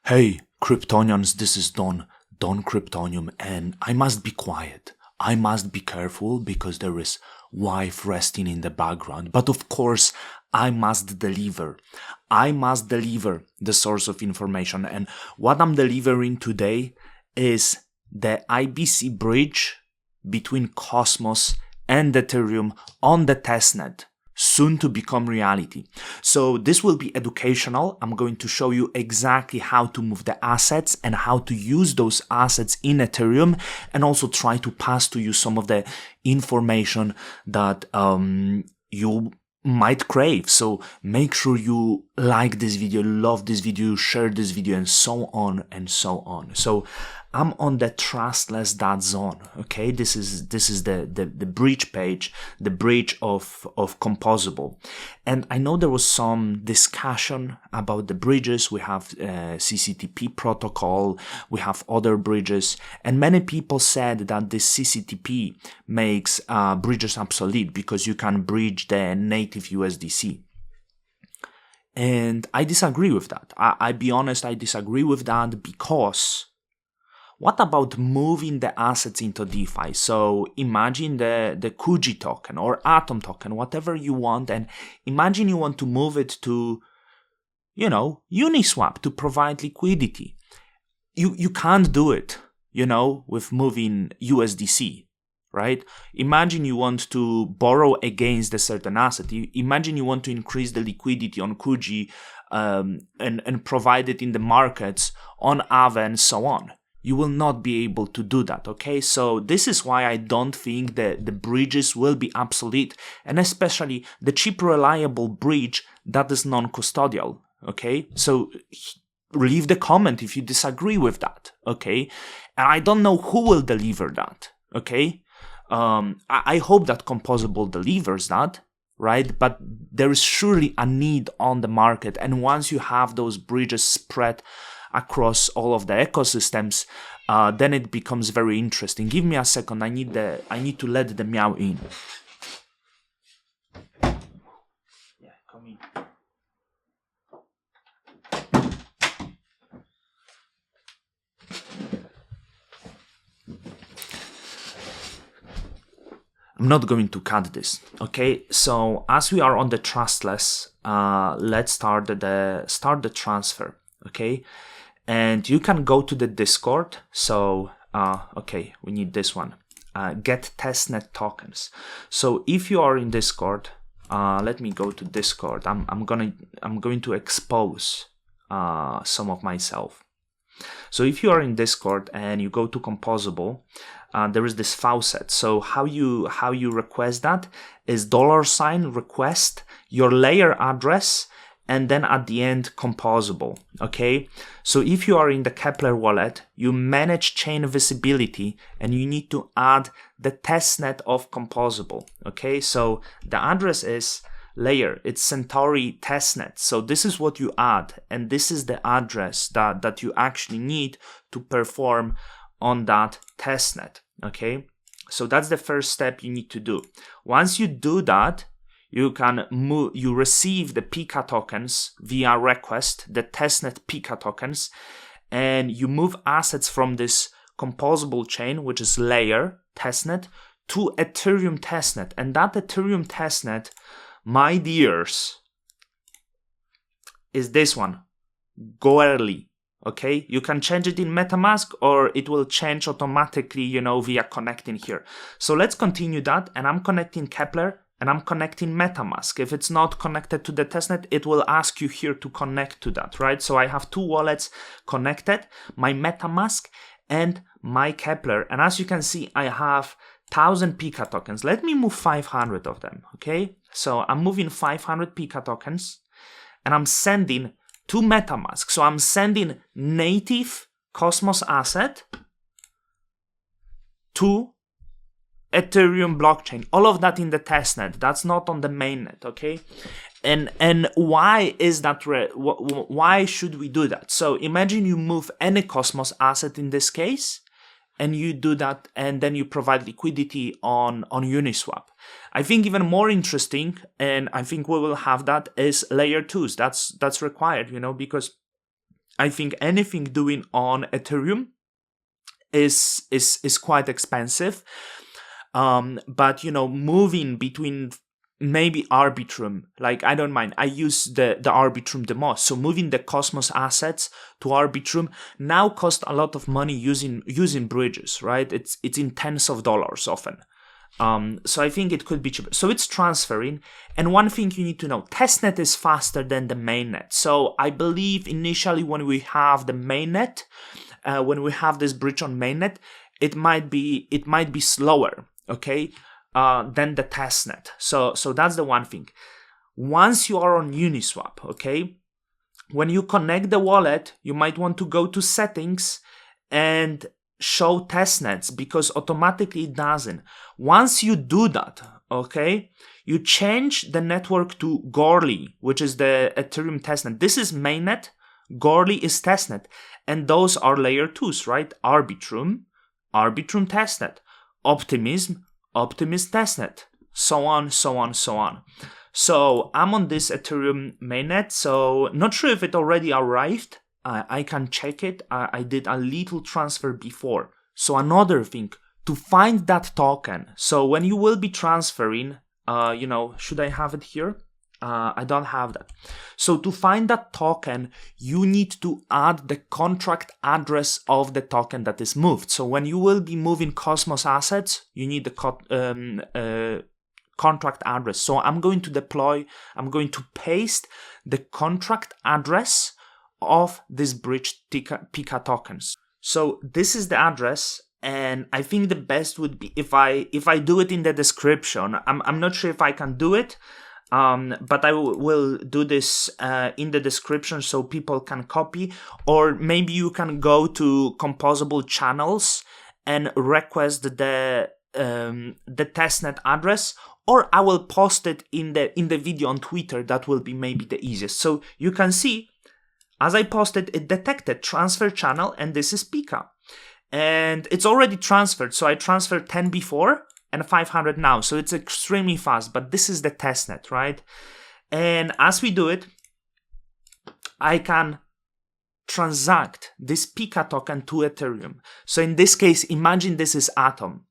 Hey, Kryptonians, this is Don Kryptonium, and I must be quiet. I must be careful because there is wife resting in the background. But of course, I must deliver. I must deliver the source of information. And what I'm delivering today is the IBC bridge between Cosmos and Ethereum on the testnet, soon to become reality. So this will be educational. I'm going to show you exactly how to move the assets and how to use those assets in Ethereum, and also try to pass to you some of the information that you might crave. So make sure you like this video, love this video, share this video, and so on and so on. So I'm on the trustless.zone. Okay, this is the bridge page, the bridge of Composable. And I know there was some discussion about the bridges. We have CCTP protocol, we have other bridges, and many people said that this CCTP makes bridges obsolete because you can bridge the native USDC. And I disagree with that. I be honest, I disagree with that, because what about moving the assets into DeFi? So imagine the Kuji token or Atom token, whatever you want, and imagine you want to move it to, Uniswap to provide liquidity. You can't do it, with moving USDC, right? Imagine you want to borrow against a certain asset. Imagine you want to increase the liquidity on Kuji and provide it in the markets on Aave and so on. You will not be able to do that, okay? So this is why I don't think that the bridges will be obsolete, and especially the cheap, reliable bridge that is non-custodial, okay? So leave the comment if you disagree with that, okay? And I don't know who will deliver that, okay? I hope that Composable delivers that, right? But there is surely a need on the market, and once you have those bridges spread across all of the ecosystems, then it becomes very interesting. Give me a second. I need to let the meow in. Yeah, come in. I'm not going to cut this. Okay, so as we are on the trustless, let's start the transfer. Okay. And you can go to the Discord. So, okay, we need this one. Get testnet tokens. So if you are in Discord, let me go to Discord. I'm going to expose some of myself. So if you are in Discord and you go to Composable, there is this faucet. So how you request that is $request your layer address, and then at the end, Composable, okay? So if you are in the Kepler wallet, you manage chain visibility, and you need to add the testnet of Composable, okay? So the address is layer, it's Centauri testnet. So this is what you add, and this is the address that you actually need to perform on that testnet, okay? So that's the first step you need to do. Once you do that, you receive the Pika tokens via request, the testnet Pika tokens, and you move assets from this Composable chain, which is layer testnet, to Ethereum testnet. And that Ethereum testnet, my dears, is this one, Goerli. Okay, you can change it in MetaMask, or it will change automatically, via connecting here. So let's continue that, and I'm connecting Kepler, and I'm connecting MetaMask. If it's not connected to the testnet, it will ask you here to connect to that, right? So I have two wallets connected, my MetaMask and my Kepler. And as you can see, I have 1,000 Pika tokens. Let me move 500 of them, okay? So I'm moving 500 Pika tokens, and I'm sending to MetaMask. So I'm sending native Cosmos asset to Ethereum blockchain, all of that in the testnet. That's not on the mainnet, okay? And why is that? Why should we do that? So imagine you move any Cosmos asset in this case, and you do that, and then you provide liquidity on Uniswap. I think even more interesting, and I think we will have that, is layer 2s. That's required, because I think anything doing on Ethereum is quite expensive. But moving between maybe Arbitrum, like I don't mind. I use the Arbitrum the most. So moving the Cosmos assets to Arbitrum now cost a lot of money using bridges, right? It's in tens of dollars often. So I think it could be cheaper. So it's transferring. And one thing you need to know, testnet is faster than the mainnet. So I believe initially when we have the mainnet, when we have this bridge on mainnet, it might be slower, okay, than the testnet. So that's the one thing. Once you are on Uniswap, okay, when you connect the wallet, you might want to go to settings and show testnets, because automatically it doesn't. Once you do that, okay, you change the network to Goerli, which is the Ethereum testnet. This is mainnet, Goerli is testnet, and those are layer 2s, right? Arbitrum testnet, Optimism testnet, so on. So I'm on this Ethereum mainnet, so not sure if it already arrived. I can check it. I did a little transfer before. So another thing, to find that token. So when you will be transferring, should I have it here? I don't have that. So to find that token, you need to add the contract address of the token that is moved. So when you will be moving Cosmos assets, you need the contract address. So I'm going to paste the contract address of this bridge Pika tokens. So this is the address, and I think the best would be if I do it in the description. I'm not sure if I can do it, but I will do this in the description so people can copy, or maybe you can go to Composable Channels and request the testnet address, or I will post it in the video on Twitter. That will be maybe the easiest. So you can see, as I posted, it detected transfer channel, and this is Pika. And it's already transferred. So I transferred 10 before and 500 now. So it's extremely fast, but this is the testnet, right? And as we do it, I can transact this Pika token to Ethereum. So in this case, imagine this is Atom.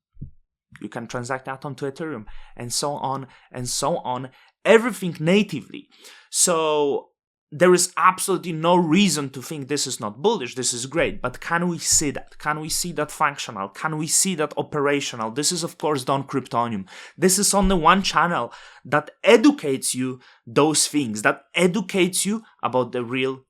You can transact Atom to Ethereum, and so on, everything natively. So there is absolutely no reason to think this is not bullish. This is great. But can we see that? Can we see that functional? Can we see that operational? This is, of course, Don Cryptonium. This is only one channel that educates you those things, that educates you about the real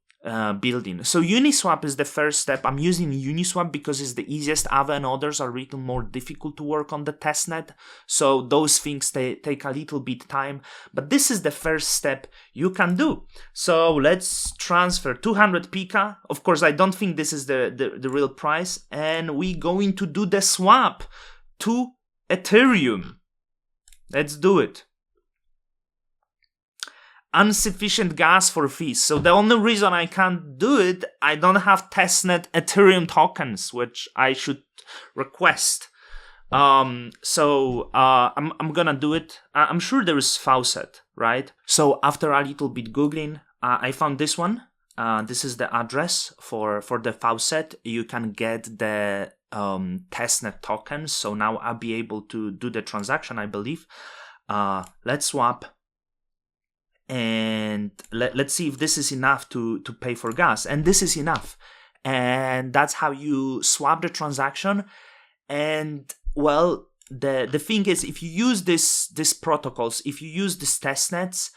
building. So Uniswap is the first step. I'm using Uniswap because it's the easiest. Aave and others are a little more difficult to work on the testnet. So those things take a little bit time. But this is the first step you can do. So let's transfer 200 Pika. Of course, I don't think this is the real price. And we're going to do the swap to Ethereum. Let's do it. Insufficient gas for fees. So the only reason I can't do it, I don't have testnet Ethereum tokens, which I should request. I'm gonna do it. I'm sure there is faucet, right? So after a little bit Googling, I found this one. This is the address for the faucet. You can get the testnet tokens. So now I'll be able to do the transaction, I believe. Let's swap. And let's see if this is enough to pay for gas. And this is enough. And that's how you swap the transaction. And well, the thing is, if you use these protocols, if you use these testnets,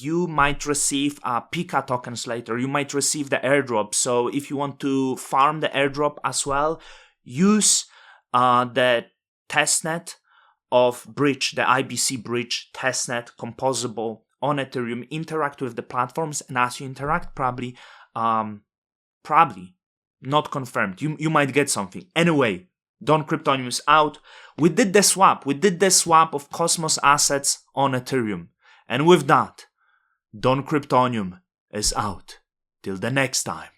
you might receive Pika tokens later. You might receive the airdrop. So if you want to farm the airdrop as well, use the testnet of bridge, the IBC bridge testnet, composable on Ethereum. Interact with the platforms, and as you interact, probably not confirmed. You might get something. Anyway, Don Cryptonium is out. We did the swap. We did the swap of Cosmos assets on Ethereum. And with that, Don Cryptonium is out. Till the next time.